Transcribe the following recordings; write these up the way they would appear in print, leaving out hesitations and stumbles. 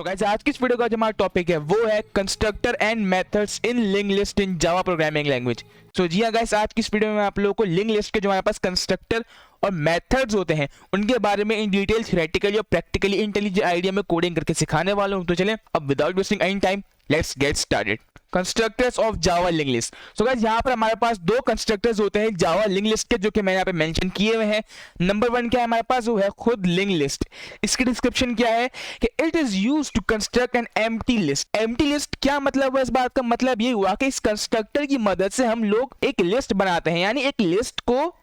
Guys आज की इस वीडियो का जो हमारा टॉपिक है वो है constructor and methods in link list in Java programming language. So जी हाँ गाइस, आज की इस वीडियो में आप लोगों को लिंक लिस्ट के जो हमारे पास कंस्ट्रक्टर और मेथड्स होते हैं उनके बारे में इन डिटेल थ्योरेटिकली और प्रैक्टिकली इंटेलिजेंट आइडिया में कोडिंग करके सिखाने वाला हूं। तो चलें अब without wasting any time let's get started. Constructors of Java link list. So guys यहाँ पर हमारे पास दो कंस्ट्रक्टर्स होते हैं जावा लिंक लिस्ट के, जो कि मैंने यहाँ पे मेंशन किए हुए हैं। नंबर वन क्या है हमारे पास, वो है खुद लिंक लिस्ट। इसकी डिस्क्रिप्शन क्या है कि it is used to construct an empty list. Empty list क्या मतलब हुआ, इस बात का मतलब ये हुआ कि इस कंस्ट्रक्टर की मदद से हम लोग एक लिस्ट बनाते हैं, यानी एक लिस्ट को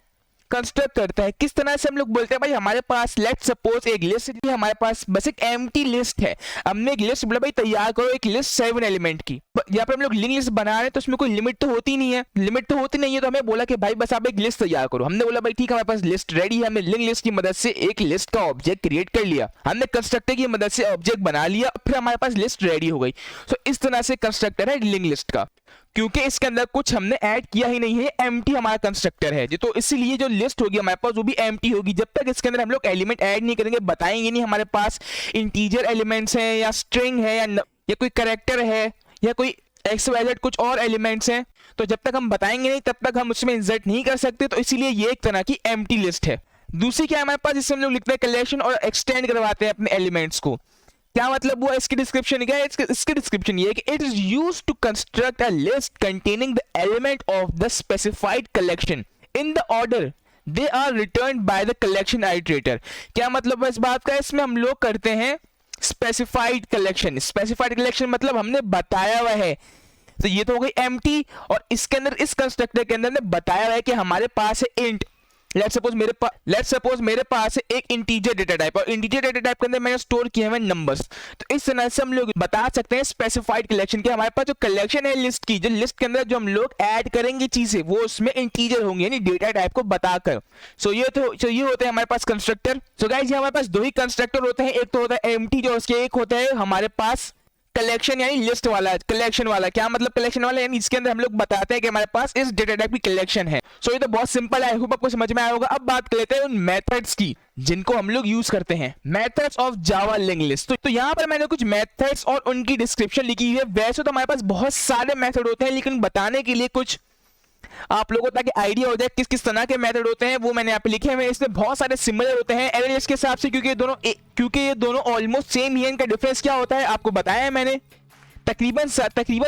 कंस्ट्रक्ट करता है। किस तरह से हम लोग बोलते हैं भाई हमारे पास लेट्स सपोज एक लिस्ट है, हमारे पास बस एक एम्प्टी लिस्ट है। हमने एक लिस्ट बोला भाई तैयार करो एक लिस्ट 7 एलिमेंट की। यहाँ पर हम लोग लिंक लिस्ट बना रहे हैं तो उसमें कोई लिमिट तो होती नहीं है, तो हमें बोला कि भाई बस आप एक लिस्ट तैयार करो। हमने बोला भाई ठीक है हमारे पास लिस्ट रेडी है, हमने लिंक लिस्ट की मदद से एक लिस्ट का ऑब्जेक्ट क्रिएट कर लिया, हमने कंस्ट्रक्टर की मदद से ऑब्जेक्ट बना लिया, फिर हमारे पास लिस्ट रेडी हो गई। तो इस तरह से कंस्ट्रक्टर है लिंक लिस्ट का, क्योंकि इसके अंदर कुछ हमने ऐड किया ही नहीं है, एम्प्टी हमारा कंस्ट्रक्टर है। तो इसीलिए जो लिस्ट होगी हमारे पास वो भी एम्प्टी होगी। जब तक इसके अंदर हम लोग एलिमेंट ऐड नहीं करेंगे, बताएंगे नहीं हमारे पास इंटीजर एलिमेंट्स हैं या स्ट्रिंग है या कोई कैरेक्टर है या कोई XYZ कुछ और एलिमेंट्स हैं, तो जब तक हम बताएंगे नहीं तब तक हम उसमें इंसर्ट नहीं कर सकते। तो इसीलिए ये एक तरह की एम्प्टी लिस्ट है। दूसरी क्या है हमारे पास, जिससे हम लोग लिखते हैं कलेक्शन और एक्सटेंड करवाते हैं अपने एलिमेंट्स को। क्या मतलब हुआ, इसकी डिस्क्रिप्शन क्या है, इसकी डिस्क्रिप्शन ये है कि it is used to construct a list containing the element of the specified collection in the order they are returned by the collection iterator. क्या मतलब है इस बात का, इसमें हम लोग करते हैं स्पेसिफाइड कलेक्शन। स्पेसिफाइड कलेक्शन मतलब हमने बताया हुआ है, तो ये तो हो गई एम्प्टी। और इसके अंदर इस कंस्ट्रक्टर के अंदर ने बताया हुआ है कि हमारे पास है इंट। लेट्स सपोज मेरे पास है एक इंटीजर डेटा टाइप, और इंटीजर डेटा टाइप के अंदर मैंने स्टोर किए हुए नंबर्स। तो इस तरह से हम लोग बता सकते हैं स्पेसिफाइड कलेक्शन के हमारे पास जो कलेक्शन है लिस्ट की, जो लिस्ट के अंदर जो हम लोग ऐड करेंगे चीजें वो उसमें इंटीजर होंगी, यानी डेटा टाइप को बताकर। सो ये होते हैं हमारे पास कंस्ट्रक्टर। सो गाइस ये हमारे पास दो ही कंस्ट्रक्टर होते हैं, एक तो होता है एम्प्टी जो उसके, एक होता है हमारे पास कलेक्शन यानी लिस्ट वाला, कलेक्शन वाला। क्या मतलब कलेक्शन वाला, यानी इसके अंदर हम लोग बताते हैं कि हमारे पास इस डेटा टाइप की कलेक्शन है। सो ये तो बहुत सिंपल है, आई होप आपको समझ में आया होगा। अब बात कर लेते हैं उन मेथड्स की जिनको हम लोग यूज करते हैं, methods of Java link list. तो यहाँ पर मैंने कुछ मेथड्स और उनकी डिस्क्रिप्शन लिखी हुई है। वैसे तो हमारे पास बहुत सारे मेथड होते हैं, लेकिन बताने के लिए कुछ आप लोगों को ताकि आइडिया हो जाए किस किस तरह के मेथड होते हैं वो मैंने यहाँ पे लिखे हैं। इसमें बहुत सारे सिमिलर होते हैं एरे लिस्ट के हिसाब से, क्योंकि ये दोनों ऑलमोस्ट सेम ही है। इनका डिफरेंस क्या होता है आपको बताया है मैंने, तकरीबन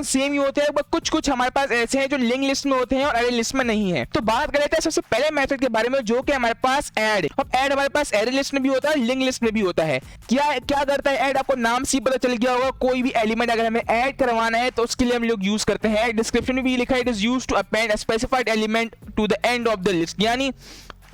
सेम ही होते हैं, बट कुछ हमारे पास ऐसे हैं जो लिंक लिस्ट में होते हैं और एरे लिस्ट में नहीं है। तो बात कर लेते हैं सबसे पहले मेथड के बारे में, जो कि हमारे पास ऐड। अब ऐड हमारे पास एरे लिस्ट में भी होता है, लिंक लिस्ट में भी होता है। क्या करता है ऐड, आपको नाम से पता चल गया होगा। कोई भी एलिमेंट अगर हमें ऐड करवाना है तो उसके लिए हम लोग यूज करते हैं। डिस्क्रिप्शन में भी लिखा है it is used to append a specified element to the end of the list. यानी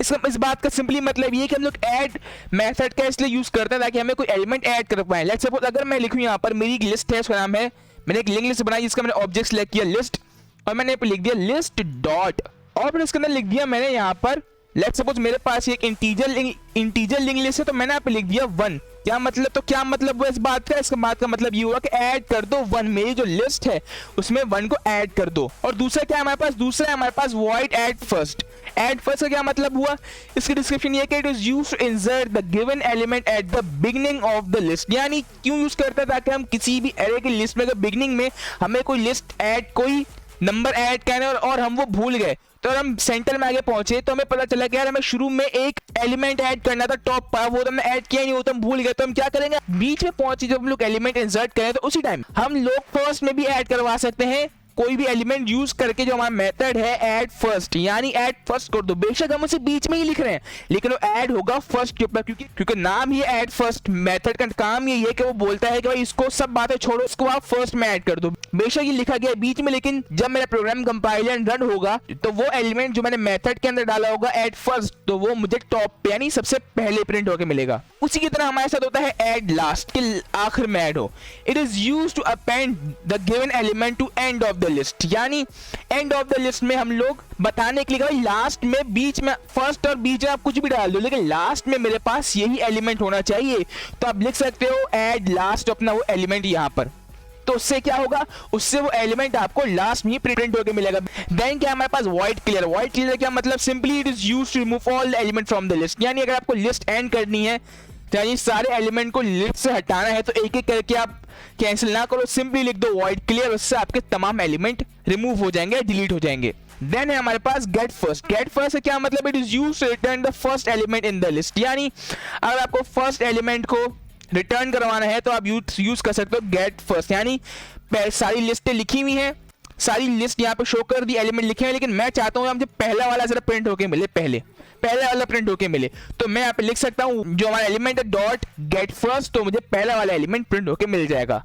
इस बात का सिंपली मतलब ये कि हम लोग ऐड मेथड का इसलिए यूज करते हैं ताकि हमें कोई एलिमेंट ऐड कर पाए। लेट्स सपोज अगर मैं लिखूं यहाँ पर मेरी एक लिस्ट है, उसका नाम है, मैंने एक लिंक लिस्ट बनाई जिसका मैंने ऑब्जेक्ट सेलेक्ट किया लिस्ट, और मैंने लिख दिया लिस्ट डॉट, और फिर इसके अंदर लिख दिया मैंने यहाँ पर लेट्स सपोज मेरे पास एक इंटीजर लिंक लिस्ट है, तो मैंने यहाँ पे लिख दिया 1। क्या मतलब हुआ इस बात का, इसका बात का मतलब ये हुआ कि ऐड कर दो 1, मेरी जो लिस्ट है उसमें 1 को ऐड कर दो। और दूसरा क्या है हमारे पास, दूसरा है हमारे पास void add first. Add first का क्या मतलब हुआ, इसकी डिस्क्रिप्शन ये कि it is used to insert the given element at the beginning of the list. यानी क्यों यूज करता है, ताकि हम किसी भी एरे की लिस्ट में अगर बिगिनिंग में हमें कोई लिस्ट ऐड, कोई नंबर ऐड करना और हम वो भूल गए, तो हम सेंटर में आगे पहुंचे तो हमें पता चला कि यार हमें शुरू में एक एलिमेंट ऐड करना था टॉप पर, वो तो हमने ऐड किया नहीं, वो तो हम भूल गए। तो हम क्या करेंगे, बीच में पहुंचे जब हम लोग एलिमेंट इंसर्ट करें तो उसी टाइम हम लोग फर्स्ट में भी ऐड करवा सकते हैं कोई भी एलिमेंट यूज करके। जो हमारा मेथड है ऐड फर्स्ट, यानी ऐड फर्स्ट कर दो। बेशक हम उसे बीच में ही लिख रहे हैं लेकिन वो ऐड होगा फर्स्ट के ऊपर, क्योंकि नाम ही ऐड फर्स्ट। मेथड का काम ये है कि वो बोलता है कि भाई इसको सब बातें छोड़ो, इसको आप फर्स्ट में ऐड कर दो। बेशक ये लिखा गया बीच में, लेकिन जब मेरा प्रोग्राम कंपाइल एंड रन होगा तो वो एलिमेंट जो मैंने मेथड के अंदर डाला होगा ऐड फर्स्ट, तो वो मुझे टॉप पे यानी सबसे पहले प्रिंट होकर मिलेगा। उसी की तरह हमारे साथ होता है ऐड लास्ट, के आखिर में ऐड हो। It is used to append the given element to end of the list. यानी एंड ऑफ द लिस्ट में हम लोग बताने के लिए लास्ट में, बीच में, फर्स्ट और बीच में आप कुछ भी डाल दो, लेकिन लास्ट में मेरे पास यही एलिमेंट होना चाहिए। तो आप लिख सकते हो ऐड लास्ट अपना वो एलिमेंट यहाँ पर। तो उससे क्या होगा, उससे वो एलिमेंट आपको लास्ट में ही प्रिंट होकर मिलेगा। देन क्या हमारे पास वॉइड क्लियर। वॉइड क्लियर क्या मतलब, simply it is used to remove all the element from the list. यानी अगर आपको लिस्ट एंड करनी है यानी सारे एलिमेंट को लिस्ट से हटाना है तो एक एक करके आप कैंसिल ना करो, सिंपली लिख दो वॉइड क्लियर, उससे आपके तमाम एलिमेंट रिमूव हो जाएंगे, डिलीट हो जाएंगे। देन है हमारे पास गेट फर्स्ट। गेट फर्स्ट से क्या मतलब, it is used to return the first element in the list. यानी अगर आपको फर्स्ट एलिमेंट को रिटर्न करवाना है तो आप यूज कर सकते हो गेट फर्स्ट। यानी सारी लिस्टें लिखी हुई हैं, सारी लिस्ट यहाँ पे शो कर दी, एलिमेंट लिखे हैं, लेकिन मैं चाहता हूँ मुझे पहला वाला जरा प्रिंट होके मिले, पहले वाला प्रिंट होके मिले, तो मैं यहाँ पे लिख सकता हूँ जो हमारा एलिमेंट है डॉट गेट फर्स्ट, तो मुझे पहला वाला एलिमेंट प्रिंट होके मिल जाएगा।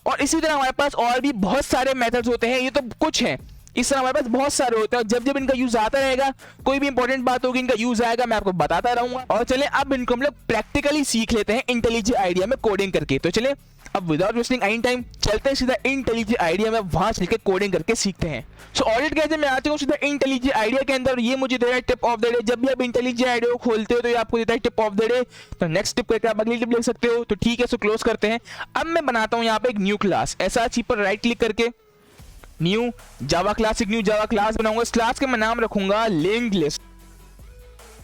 और इसी तरह हमारे पास और भी बहुत सारे मेथड्स होते हैं, ये तो कुछ हैं, इस तरह हमारे पास बहुत सारे होते हैं, और जब जब इनका यूज आता रहेगा, कोई भी इंपॉर्टेंट बात होगी इनका यूज आएगा, मैं आपको बताता रहूंगा। और चले अब इनको हम लोग प्रैक्टिकली सीख लेते हैं इंटेलिजेंट आइडिया में कोडिंग करके। तो चले अब विदाउट वेस्टिंग एनी टाइम चलते हैं सीधा इंटेलिजेंट आइडिया में, वहां से लेकर कोडिंग करके सीखते हैं। सो ऑडिट कैसे मैं आती हूँ सीधा इंटेलिजेंट आइडिया के अंदर, ये मुझे दे रहा है टिप ऑफ द डे। जब भी आप इंटेलिजेंट आइडिया को खोलते हो तो ये आपको देता है टिप ऑफ द डे, तो नेक्स्ट टिप करके आप अगली टिप लिख सकते हो। तो ठीक है, सो क्लोज करते हैं। अब मैं बनाता हूँ यहाँ पे एक न्यू क्लास, SRC पर राइट क्लिक करके न्यू जावा क्लास, एक न्यू जावा क्लास बनाऊंगा। इस क्लास का मैं नाम रखूंगा लिंक्ड लिस्ट।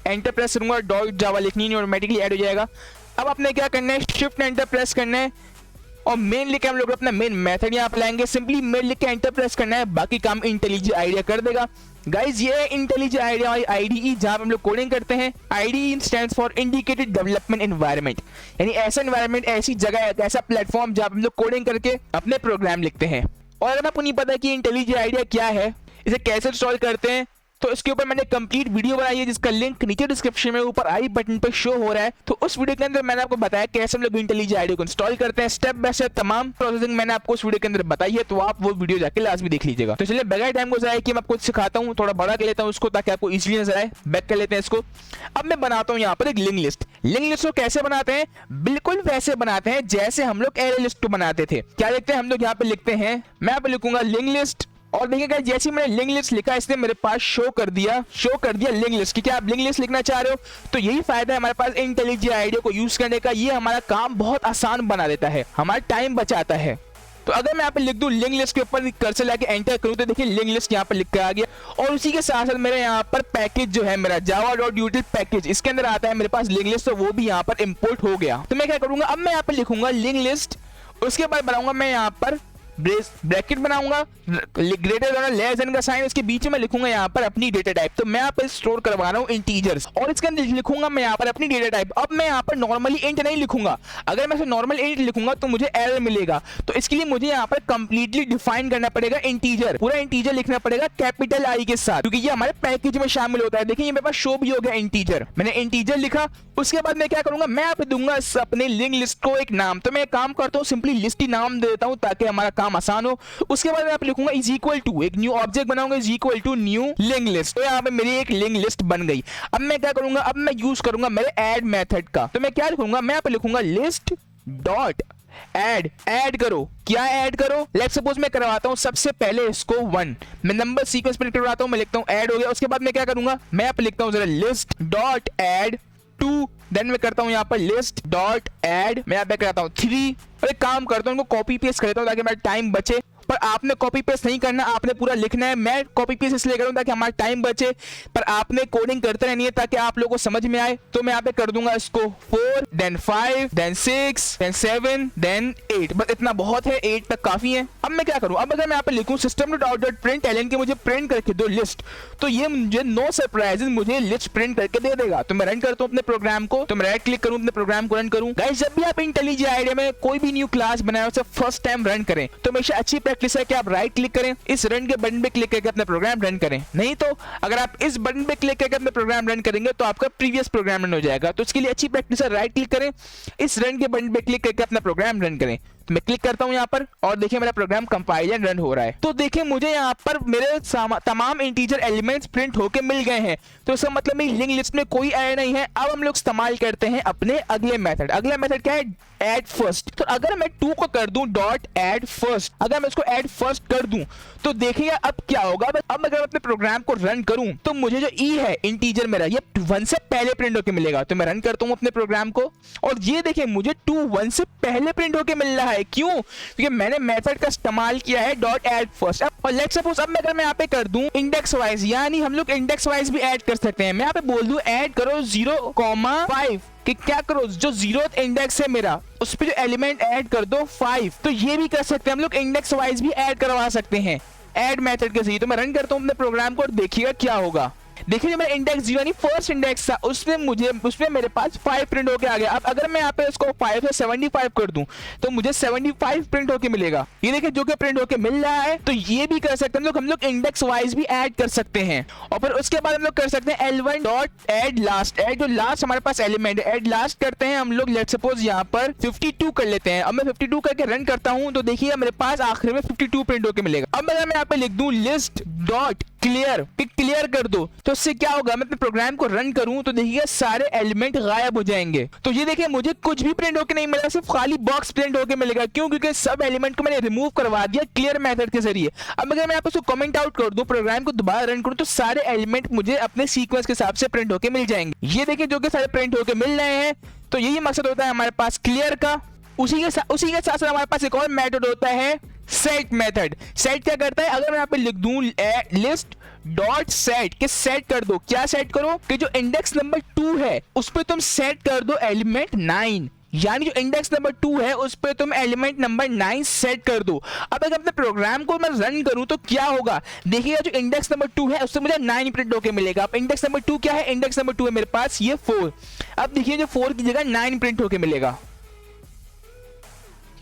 एंटर प्रेस करूंगा, डॉट जावा लिखनी नहीं, ऑटोमेटिकली ऐड हो जाएगा। अब आपने क्या करना है, शिफ्ट एंटर प्रेस करना है और मेन लिख के हम लोग अपना मेन मेथड यहाँ पे लाएंगे। सिंपली मेन लिख के एंटर प्रेस करना है, बाकी काम इंटेलिजेंट आइडिया कर देगा। गाइज ये इंटेलिजेंट आइडिया हमारी IDE जहां हम लोग कोडिंग करते हैं। IDE stands for indicated development environment, यानी ऐसा एनवायरनमेंट, ऐसी जगह, ऐसा प्लेटफॉर्म जहां हम लोग कोडिंग करके अपने प्रोग्राम लिखते हैं। और अगर आपको नहीं पता कि इंटेलिजेंट आइडिया क्या है, इसे कैसे इंस्टॉल करते हैं, तो इसके ऊपर मैंने कंप्लीट वीडियो बनाई है जिसका लिंक नीचे डिस्क्रिप्शन में ऊपर आई बटन पर शो हो रहा है। तो उस वीडियो के अंदर मैंने आपको बताया कैसे हम लोग इंटेलिजेंट आइडिया को इंस्टॉल करते हैं, स्टेप बाय स्टेप तमाम प्रोसेसिंग मैंने आपको उस वीडियो के अंदर बताई है, तो आप वो वीडियो जाके लास्ट में देख लीजिएगा। तो चलिए बगैर टाइम को जाए कि मैं आपको सिखाता हूँ, थोड़ा बड़ा कर लेता हूँ उसको ताकि आपको इजीली नजर आए। बैक कर लेते हैं इसको। अब मैं बनाता हूँ यहाँ पर एक लिंक लिस्ट। लिंक लिस्ट को कैसे बनाते हैं, बिल्कुल वैसे बनाते हैं जैसे हम लोग एरे लिस्ट को बनाते थे। क्या लिखते हैं हम लोग यहाँ पे, लिखते हैं, मैं यहाँ पे लिखूंगा लिंक लिस्ट, और देखिएगा जैसे ही मैंने लिंक लिस्ट लिखा इसने मेरे पास शो कर दिया लिंक लिस्ट की। क्या आप लिंक लिस्ट लिखना चाह रहे हो, तो यही फायदा है हमारे पास इंटेलिजेंट आइडिया को यूज करने का, ये हमारा काम बहुत आसान बना देता है, हमारा टाइम बचाता है। तो अगर मैं यहाँ पे लिख दूं लिंक लिस्ट के ऊपर कर्सर लाके एंटर करूं तो देखिए लिंक लिस्ट यहाँ पर लिख कर आ गया। और उसी के साथ साथ मेरे यहाँ पर पैकेज जो है मेरा java.util पैकेज, इसके अंदर आता है मेरे पास लिंक लिस्ट, तो वो भी यहाँ पर इंपोर्ट हो गया। तो मैं क्या करूंगा, अब मैं यहाँ पर लिखूंगा लिंक लिस्ट, उसके बाद बनाऊंगा मैं यहाँ पर ब्रैकेट बनाऊंगा, ग्रेटर देन लेस देन का साइन, इसके बीच में लिखूंगा यहाँ पर अपनी डेटा टाइप। तो मैं यहाँ पर स्टोर करवा रहा हूँ इंटीजर्स, और इसके अंदर लिखूंगा मैं यहाँ पर अपनी डेटा टाइप। अब मैं यहाँ पर नॉर्मली इंट नहीं लिखूंगा, अगर मैं नॉर्मल इंट लिखूंगा तो मुझे एरर मिलेगा। तो इसके लिए मुझे यहाँ पर कंप्लीटली डिफाइन करना पड़ेगा इंटीजर, पूरा इंटीजर लिखना पड़ेगा कैपिटल I के साथ, क्योंकि ये हमारे पैकेज में शामिल होता है। देखिए ये मेरे पास शो भी हो गया इंटीजर, मैंने इंटीजर लिखा। उसके बाद मैं क्या करूंगा, मैं यहाँ पे दूंगा अपने लिंक लिस्ट को एक नाम। तो मैं काम करता हूँ सिंपली लिस्ट ही नाम दे देता हूँ ताकि हमारा काम आसान हो। उसके बाद मैं यहाँ पे लिखूंगा इज इक्वल टू, एक न्यू ऑब्जेक्ट बनाऊंगा is equal to new link list. तो यहाँ पे मेरी एक लिंक लिस्ट बन गई। अब मैं क्या करूंगा, अब मैं यूज करूंगा मेरे ऐड मेथड का। तो मैं क्या लिखूंगा, मैं यहाँ पे लिखूंगा लिस्ट डॉट ऐड करो। क्या ऐड करो, लेट सपोज मैं करवाता हूं सबसे पहले इसको 1, मैं नंबर सीक्वेंस प्रिंट करवाता हूं, मैं लिखता हूं ऐड हो गया। उसके बाद मैं क्या करूंगा, मैं यहाँ पे लिखता हूं जरा लिस्ट डॉट ऐड 2, देन मैं करता हूं यहाँ पर लिस्ट डॉट ऐड, मैं यहाँ पे करता हूं 3। और एक काम करता हूं, इनको कॉपी पेस्ट कर देता हूं ताकि मेरा टाइम बचे। पर आपने कॉपी पेस्ट नहीं करना, आपने पूरा लिखना है। मैं कॉपी पेस्ट इसलिए करूं ताकि हमारा टाइम बचे, पर आपने कोडिंग करते रहनी है ताकि आप लोगों को समझ में आए। तो मैं यहाँ पे कर दूंगा इसको 4, देन 5, देन 6, देन 7, देन 8, बस इतना बहुत है, 8 तक काफी है। अब मैं क्या करूं, अब अगर मैं यहाँ पे लिखूं system.out.println के मुझे प्रिंट करके दो लिस्ट, तो ये मुझे नो सरप्राइजेस मुझे लिस्ट प्रिंट करके दे देगा। तो मैं रन करता हूं अपने प्रोग्राम को, तो मैं राइट क्लिक करूं अपने प्रोग्राम को रन करूं। गाइस जब भी आप इंटेलिजेंट आइडिया में कोई भी न्यू क्लास बनाए उसे फर्स्ट टाइम रन करें तो हमेशा अच्छी प्रैक्टिस है कि आप राइट क्लिक करें, इस रन के बटन पे क्लिक करके अपना प्रोग्राम रन करें। नहीं तो अगर आप इस बटन पे क्लिक करके अपना प्रोग्राम रन करेंगे तो आपका प्रीवियस प्रोग्राम रन हो जाएगा। तो इसके लिए अच्छी प्रैक्टिस है, राइट क्लिक करें, इस रन के बटन पे क्लिक करके अपना प्रोग्राम रन करें। तो मैं क्लिक करता हूं यहाँ पर और देखिए मेरा प्रोग्राम कंपाइल एंड रन हो रहा है। तो देखिए मुझे यहाँ पर मेरे तमाम इंटीजर एलिमेंट्स प्रिंट होके मिल गए हैं। तो इसका मतलब मेरी लिंक लिस्ट में कोई एरर नहीं है। अब हम लोग इस्तेमाल करते हैं अपने अगले मेथड। अगला मेथड क्या है, ऐड फर्स्ट। तो अगर मैं 2 को कर दूं डॉट ऐड फर्स्ट, अगर मैं इसको ऐड फर्स्ट कर दूं तो देखिए अब क्या होगा। अब अगर मैं अपने प्रोग्राम को रन करूं तो मुझे जो ई है इंटीजर मेरा ये 1 से पहले प्रिंट होके मिलेगा। तो मैं रन करता हूं अपने प्रोग्राम को और ये देखिए मुझे 2 1 से पहले प्रिंट होके मिल रहा है। क्यों, क्योंकि मैंने मेथड का इस्तेमाल किया है डॉट ऐड फर्स्ट। और लेट्स सपोज अब मैं अगर मैं यहाँ पे कर दूं इंडेक्स वाइज, यानी हम लोग इंडेक्स वाइज भी ऐड कर सकते हैं। मैं यहाँ पे बोल दूं ऐड करो 0,5, कि क्या करो, जो 0th इंडेक्स है मेरा उस पे जो एलिमेंट ऐड कर दो 5। तो ये भी कर सकते हैं हम लोग, इंडेक्स वाइज भी ऐड करवा सकते हैं ऐड मेथड के जरिए। तो मैं रन करता हूँ अपने प्रोग्राम को और देखिएगा क्या होगा। देखिए जो मेरा इंडेक्स 0 यानी फर्स्ट इंडेक्स था उसमें मेरे पास 5 प्रिंट होके आ गया। अब अगर मैं यहाँ पे उसको 5 से 75 कर दूं तो मुझे 75 प्रिंट होके मिलेगा। ये देखिए जो कि प्रिंट होके मिल रहा है। तो ये भी कर सकते हैं हम लोग इंडेक्स वाइज भी ऐड कर सकते हैं। और फिर उसके बाद हम लोग कर सकते हैं L1 dot add last, add जो लास्ट हमारे पास एलिमेंट है एड लास्ट करते हैं हम लोग। लेट सपोज यहाँ पर 52 कर लेते हैं। अब मैं 52 करके रन करता हूँ तो देखिए मेरे पास आखिर में 52 प्रिंट होके मिलेगा। अब अगर मैं यहाँ पे लिख दूं लिस्ट डॉट क्लियर कर दो तो इससे क्या होगा, मैं अपने प्रोग्राम को रन करूं तो देखिए सारे एलिमेंट गायब हो जाएंगे। तो ये देखिए मुझे कुछ भी प्रिंट होके नहीं मिला, सिर्फ खाली बॉक्स प्रिंट होके मिलेगा। क्यों? क्योंकि सब एलिमेंट को मैंने रिमूव करवा दिया क्लियर मेथड के जरिए। अब अगर मैं आपको कमेंट आउट कर दूं, प्रोग्राम को दोबारा रन करूं तो सारे एलिमेंट मुझे अपने सीक्वेंस के हिसाब से प्रिंट होके मिल जाएंगे। ये देखिए जो कि सारे प्रिंट होके मिल रहे हैं। तो यही मकसद होता है हमारे पास क्लियर का। उसी के साथ हमारे पास एक और मेथड होता है सेट मेथड। सेट क्या करता है, अगर मैं यहाँ पे लिख दूं लिस्ट डॉट सेट के सेट कर दो, क्या सेट करो कि जो इंडेक्स नंबर 2 है उस पे तुम सेट कर दो एलिमेंट 9, यानी जो इंडेक्स नंबर 2 है उस पे तुम एलिमेंट नंबर 9 सेट कर दो। अब अगर अपने प्रोग्राम को मैं रन करूं तो क्या होगा, देखिएगा जो इंडेक्स नंबर 2 है उससे मुझे 9 प्रिंट होके मिलेगा। अब इंडेक्स नंबर 2 क्या है, इंडेक्स नंबर 2 है मेरे पास ये 4। अब देखिए जो 4 की जगह 9 प्रिंट होके मिलेगा।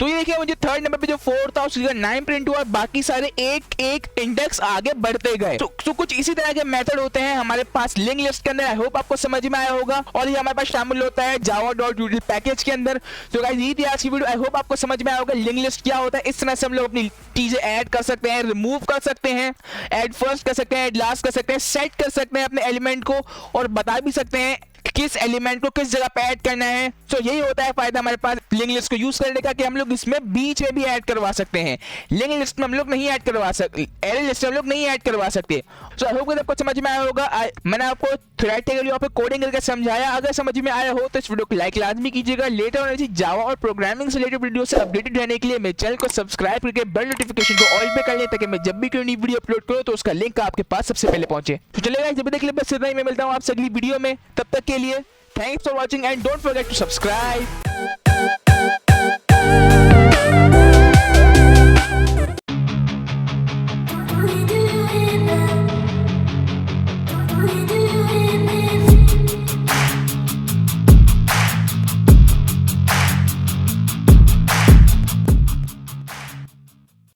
तो ये देखिए मुझे थर्ड नंबर पे जो 4 था उसकी जगह 9 प्रिंट हुआ, बाकी सारे एक एक इंडेक्स आगे बढ़ते गए। तो कुछ इसी तरह के मेथड होते हैं हमारे पास लिंक लिस्ट के अंदर। आई होप आपको समझ में आया होगा और ये हमारे पास शामिल होता है java.util पैकेज के अंदर। तो गाइस ये थी आज की वीडियो, आई होप आपको समझ में आया होगा लिंक लिस्ट क्या होता है। इस तरह से हम लोग अपनी चीजें ऐड कर सकते हैं, रिमूव कर सकते हैं, ऐड फर्स्ट कर सकते हैं, ऐड लास्ट कर सकते हैं, सेट कर सकते हैं अपने एलिमेंट को और बता भी सकते हैं किस एलिमेंट को किस जगह पे ऐड करना है। तो यही होता है फायदा हमारे पास लिंक लिस्ट को यूज करने का कि हम लोग इसमें बीच में भी ऐड करवा सकते हैं। लिंक लिस्ट में हम लोग नहीं ऐड करवा सकते, एरे लिस्ट में हम लोग नहीं ऐड करवा सकते। सो आई होप कि आपको समझ में आया होगा। मैंने आपको थ्योरेटिकली यहाँ पे कोडिंग करके समझाया। अगर समझ में आया हो तो इस वीडियो को लाइक लाजमी कीजिएगा। लेटर होने से जावा और प्रोग्रामिंग से रिलेटेड वीडियो से अपडेटेड रहने के लिए मेरे चैनल को सब्सक्राइब करके बेल नोटिफिकेशन को ऑल पे कर लें ताकि मैं जब भी कोई नई वीडियो अपलोड करूं तो उसका लिंक आपके पास सबसे पहले पहुंचे। तो चलेगा जब देख ले बस इतना ही, मैं मिलता हूं आपसे अगली वीडियो में। तब तक के लिए thanks for watching and don't forget to subscribe.